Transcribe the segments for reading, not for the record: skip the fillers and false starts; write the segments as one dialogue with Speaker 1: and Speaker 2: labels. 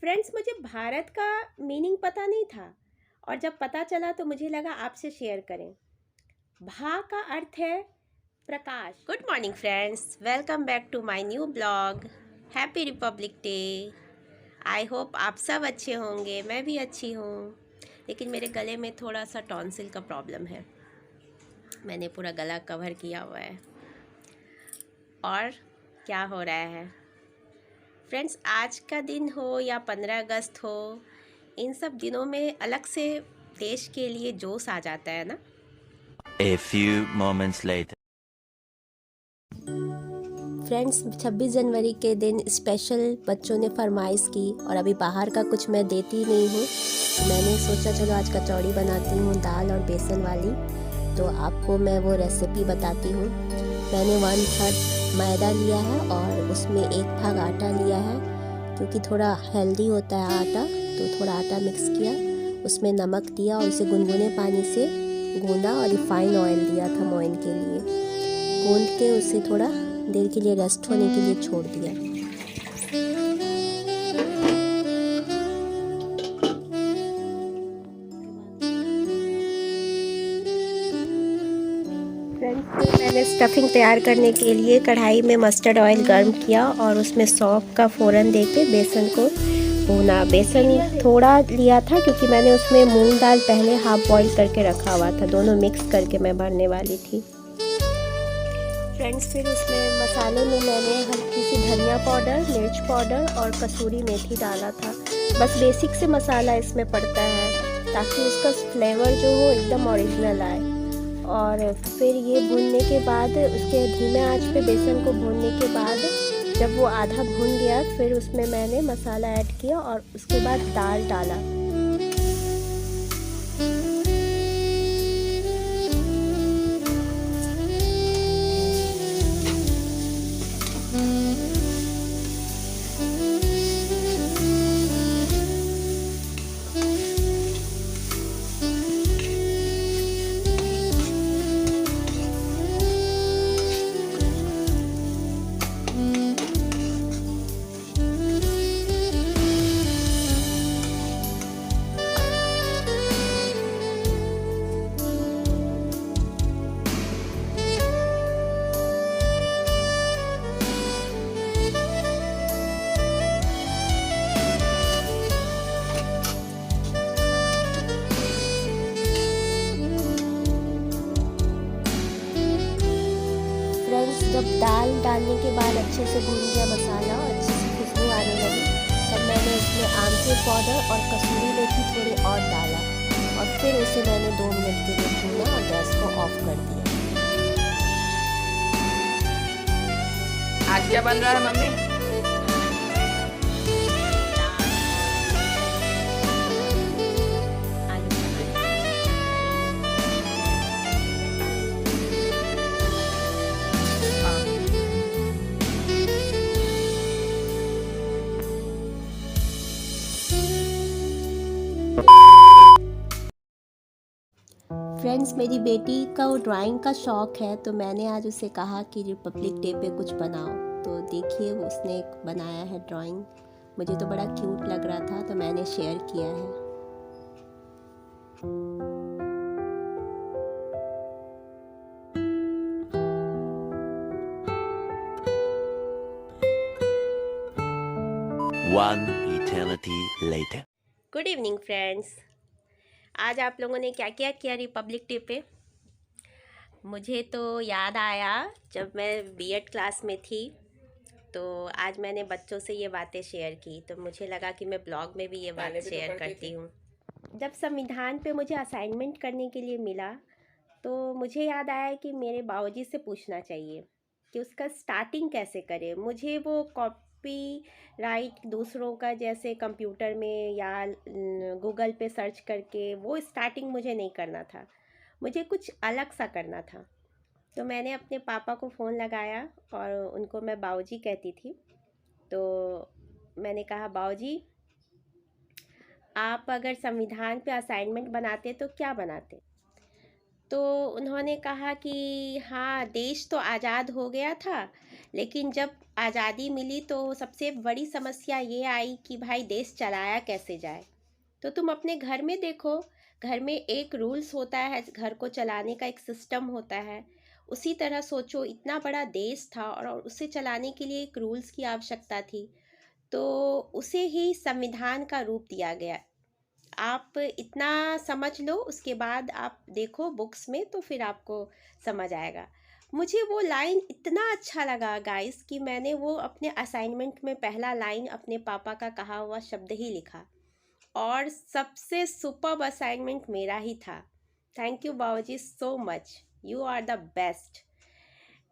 Speaker 1: Friends, मुझे भारत का meaning पता नहीं था और जब पता चला तो मुझे लगा आपसे शेयर करें। भा का अर्थ है प्रकाश। Good morning friends, welcome back to my new blog. Happy republic day. I hope आप सब अच्छे होंगे, मैं भी अच्छी हूँ। लेकिन मेरे गले में थोड़ा सा टॉन्सिल का प्रॉब्लम है, मैंने पूरा गला कवर किया हुआ है। और क्या हो रहा है फ्रेंड्स, आज का दिन हो या 15 अगस्त हो, इन सब दिनों में अलग से देश के लिए जोश आ जाता है ना।
Speaker 2: A few moments later.
Speaker 1: Friends, 26 जनवरी के दिन स्पेशल बच्चों ने फरमाइश की और अभी बाहर का कुछ मैं देती नहीं हूँ। मैंने सोचा चलो आज कचौड़ी बनाती हूँ, दाल और बेसन वाली। तो आपको मैं वो रेसिपी बताती हूँ। मैंने 1/3 मैदा लिया है और उसमें 1 भाग आटा लिया है, क्योंकि थोड़ा हेल्दी होता है आटा। तो थोड़ा आटा मिक्स किया, उसमें नमक दिया और उसे गुनगुने पानी से गूंदा और रिफाइंड ऑयल दिया था मोइन के लिए। गूंद के उसे थोड़ा देर के लिए रेस्ट होने के लिए छोड़ दिया। फ्रेंड्स, फिर मैंने स्टफिंग तैयार करने के लिए कढ़ाई में मस्टर्ड ऑयल गर्म किया और उसमें सौंफ का फ़ोरन देके बेसन को भूना। बेसन थोड़ा लिया था क्योंकि मैंने उसमें मूंग दाल पहले हाफ बॉईल करके रखा हुआ था, दोनों मिक्स करके मैं भरने वाली थी। फ्रेंड्स, फिर उसमें मसाले में मैंने हल्की सी धनिया पाउडर, मिर्च पाउडर और कसूरी मेथी डाला था। बस बेसिक से मसाला इसमें पड़ता है ताकि उसका फ्लेवर जो हो एकदम ओरिजिनल आए। और फिर ये भूनने के बाद, उसके धीमे आंच पे बेसन को भूनने के बाद जब वो आधा भून गया, फिर उसमें मैंने मसाला ऐड किया और उसके बाद दाल डाला। जब दाल डालने के बाद अच्छे से भून गया मसाला और अच्छी सी खुशबू आने लगी, तब मैंने इसमें आमचूर पाउडर और कसूरी मेथी थोड़ी और डाला और फिर उसे मैंने 2 मिनट के लिए भूना और गैस को ऑफ कर दिया।
Speaker 3: आज क्या बन रहा है मम्मी?
Speaker 1: फ्रेंड्स, मेरी बेटी का वो ड्राइंग का शौक़ है, तो मैंने आज उसे कहा कि रिपब्लिक डे पे कुछ बनाओ। तो देखिए, उसने एक बनाया है ड्राइंग। मुझे तो बड़ा क्यूट लग रहा था, तो मैंने शेयर किया है।
Speaker 2: One eternity later.
Speaker 1: Good evening friends, आज आप लोगों ने क्या क्या किया रिपब्लिक डे पे? मुझे तो याद आया जब मैं बीएड क्लास में थी, तो आज मैंने बच्चों से ये बातें शेयर की, तो मुझे लगा कि मैं ब्लॉग में भी ये बात शेयर करती हूँ। जब संविधान पे मुझे असाइनमेंट करने के लिए मिला, तो मुझे याद आया कि मेरे बाबूजी से पूछना चाहिए कि उसका स्टार्टिंग कैसे करें। मुझे वो कॉपी राइट दूसरों का जैसे कंप्यूटर में या गूगल पे सर्च करके वो स्टार्टिंग मुझे नहीं करना था, मुझे कुछ अलग सा करना था। तो मैंने अपने पापा को फ़ोन लगाया और उनको मैं बाबूजी कहती थी। तो मैंने कहा, बाबूजी, आप अगर संविधान पे असाइनमेंट बनाते तो क्या बनाते? तो उन्होंने कहा कि हाँ, देश तो आज़ाद हो गया था, लेकिन जब आज़ादी मिली तो सबसे बड़ी समस्या ये आई कि भाई देश चलाया कैसे जाए। तो तुम अपने घर में देखो, घर में एक रूल्स होता है, घर को चलाने का एक सिस्टम होता है। उसी तरह सोचो, इतना बड़ा देश था और उसे चलाने के लिए एक रूल्स की आवश्यकता थी, तो उसे ही संविधान का रूप दिया गया। आप इतना समझ लो, उसके बाद आप देखो बुक्स में तो फिर आपको समझ आएगा। मुझे वो लाइन इतना अच्छा लगा गाइस कि मैंने वो अपने असाइनमेंट में पहला लाइन अपने पापा का कहा हुआ शब्द ही लिखा, और सबसे सुपर्ब असाइनमेंट मेरा ही था। थैंक यू बाबूजी so much, you are the best.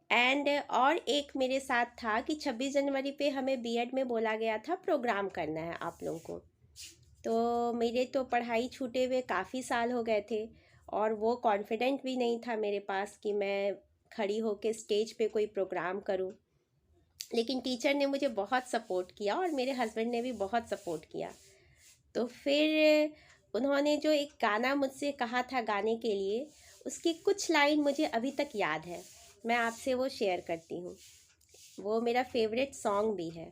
Speaker 1: And और एक मेरे साथ था कि 26 जनवरी पे हमें बीएड में बोला गया था प्रोग्राम करना है आप लोगों को। तो मेरे तो पढ़ाई छूटे हुए काफ़ी साल हो गए थे, और वो कॉन्फिडेंट भी नहीं था मेरे पास कि मैं खड़ी होकर स्टेज पे कोई प्रोग्राम करूं। लेकिन टीचर ने मुझे बहुत सपोर्ट किया और मेरे हस्बैंड ने भी बहुत सपोर्ट किया। तो फिर उन्होंने जो एक गाना मुझसे कहा था गाने के लिए, उसकी कुछ लाइन मुझे अभी तक याद है, मैं आपसे वो शेयर करती हूँ। वो मेरा फेवरेट सॉन्ग भी है।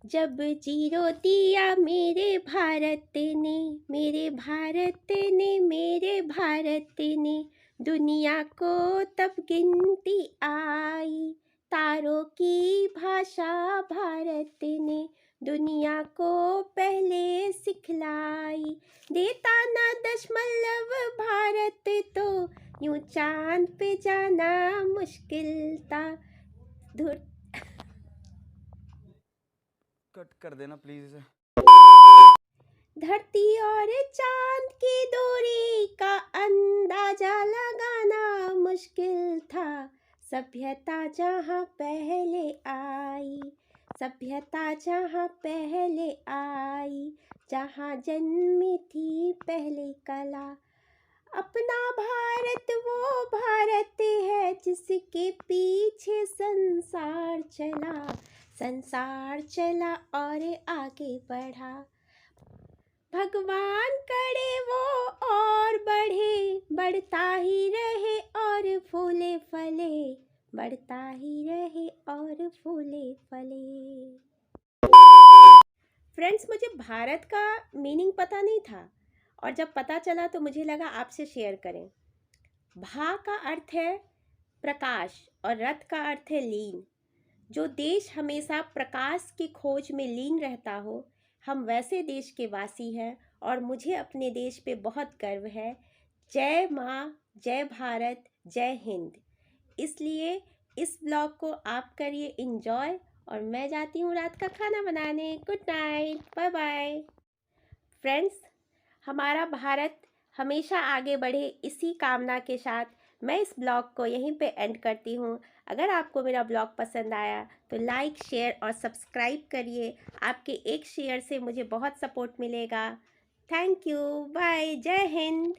Speaker 1: जब जीरो दिया मेरे भारत ने, मेरे भारत ने, मेरे भारत ने, दुनिया को तब गिनती आई। तारों की भाषा भारत ने दुनिया को पहले सिखलाई। देता ना दशमलव भारत तो यूं चांद पे जाना मुश्किल था।
Speaker 3: कट कर देना प्लीज इसे।
Speaker 1: धरती और चांद की दूरी का अंदाजा लगाना मुश्किल था। सभ्यता जहाँ पहले आई, सभ्यता जहाँ पहले आई, जहाँ जन्मी थी पहले कला। अपना भारत वो भारत है जिसके पीछे संसार चला, संसार चला और आगे बढ़ा। भगवान करे वो और बढ़े, बढ़ता ही रहे और फूले फले, बढ़ता ही रहे और फूले फले। फ्रेंड्स, मुझे भारत का मीनिंग पता नहीं था, और जब पता चला तो मुझे लगा आपसे शेयर करें। भा का अर्थ है प्रकाश और रथ का अर्थ है लीन। जो देश हमेशा प्रकाश की खोज में लीन रहता हो, हम वैसे देश के वासी हैं, और मुझे अपने देश पे बहुत गर्व है। जय माँ, जय भारत, जय हिंद। इसलिए इस ब्लॉग को आप करिए एंजॉय, और मैं जाती हूँ रात का खाना बनाने। Good night, bye bye. Friends, हमारा भारत हमेशा आगे बढ़े, इसी कामना के साथ मैं इस ब्लॉग को यहीं पे एंड करती हूँ। अगर आपको मेरा ब्लॉग पसंद आया तो लाइक, शेयर और सब्सक्राइब करिए। आपके एक शेयर से मुझे बहुत सपोर्ट मिलेगा। थैंक यू, बाय, जय हिंद।